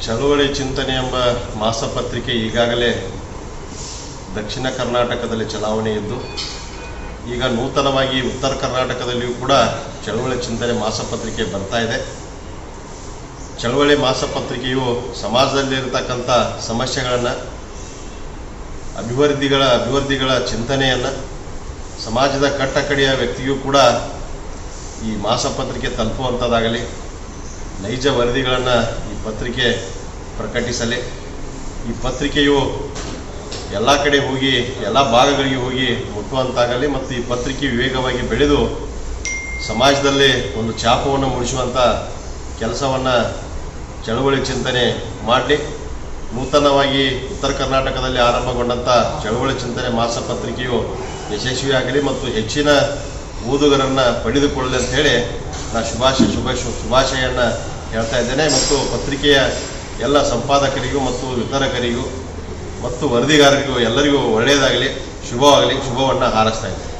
ಚಳುವಳಿ ಚಿಂತನೆ ಎಂಬ ಮಾಸಪತ್ರಿಕೆ ಈಗಾಗಲೇ ದಕ್ಷಿಣ ಕರ್ನಾಟಕದಲ್ಲಿ ಚಲಾವಣೆ ಇದ್ದು, ಈಗ ನೂತನವಾಗಿ ಉತ್ತರ ಕರ್ನಾಟಕದಲ್ಲಿಯೂ ಕೂಡ ಚಳುವಳಿ ಚಿಂತನೆ ಮಾಸಪತ್ರಿಕೆ ಬರ್ತಾ ಇದೆ. ಚಳುವಳಿ ಮಾಸಪತ್ರಿಕೆಯು ಸಮಾಜದಲ್ಲಿರತಕ್ಕಂಥ ಸಮಸ್ಯೆಗಳನ್ನು, ಅಭಿವೃದ್ಧಿಗಳ ಚಿಂತನೆಯನ್ನು ಸಮಾಜದ ಕಟ್ಟಕಡೆಯ ವ್ಯಕ್ತಿಗೂ ಕೂಡ ಈ ಮಾಸಪತ್ರಿಕೆ ತಲುಪುವಂಥದ್ದಾಗಲಿ, ನೈಜ ವರದಿಗಳನ್ನು ಈ ಪತ್ರಿಕೆ ಪ್ರಕಟಿಸಲಿ. ಈ ಪತ್ರಿಕೆಯು ಎಲ್ಲ ಕಡೆ ಹೋಗಿ ಎಲ್ಲ ಭಾಗಗಳಿಗೆ ಹೋಗಿ ಮುಟ್ಟುವಂತಾಗಲಿ ಮತ್ತು ಈ ಪತ್ರಿಕೆ ವೇಗವಾಗಿ ಬೆಳೆದು ಸಮಾಜದಲ್ಲಿ ಒಂದು ಛಾಪವನ್ನು ಮೂಡಿಸುವಂಥ ಕೆಲಸವನ್ನು ಚಳುವಳಿ ಚಿಂತನೆ ಮಾಡಲಿ. ನೂತನವಾಗಿ ಉತ್ತರ ಕರ್ನಾಟಕದಲ್ಲಿ ಆರಂಭಗೊಂಡಂಥ ಚಳುವಳಿ ಚಿಂತನೆ ಮಾಸಪತ್ರಿಕೆಯು ಯಶಸ್ವಿಯಾಗಲಿ ಮತ್ತು ಹೆಚ್ಚಿನ ಓದುಗರನ್ನು ಪಡೆದುಕೊಳ್ಳಲಿ ಅಂತ ಹೇಳಿ ನಾನು ಶುಭಾಶಯನ್ನು ಹೇಳ್ತಾ ಇದ್ದೇನೆ. ಮತ್ತು ಪತ್ರಿಕೆಯ ಎಲ್ಲ ಸಂಪಾದಕರಿಗೂ ಮತ್ತು ವಿತರಕರಿಗೂ ಮತ್ತು ವರದಿಗಾರರಿಗೂ ಎಲ್ಲರಿಗೂ ಒಳ್ಳೆಯದಾಗಲಿ, ಶುಭವಾಗಲಿ, ಶುಭವನ್ನು ಹಾರೈಸ್ತಾ ಇದ್ದೇನೆ.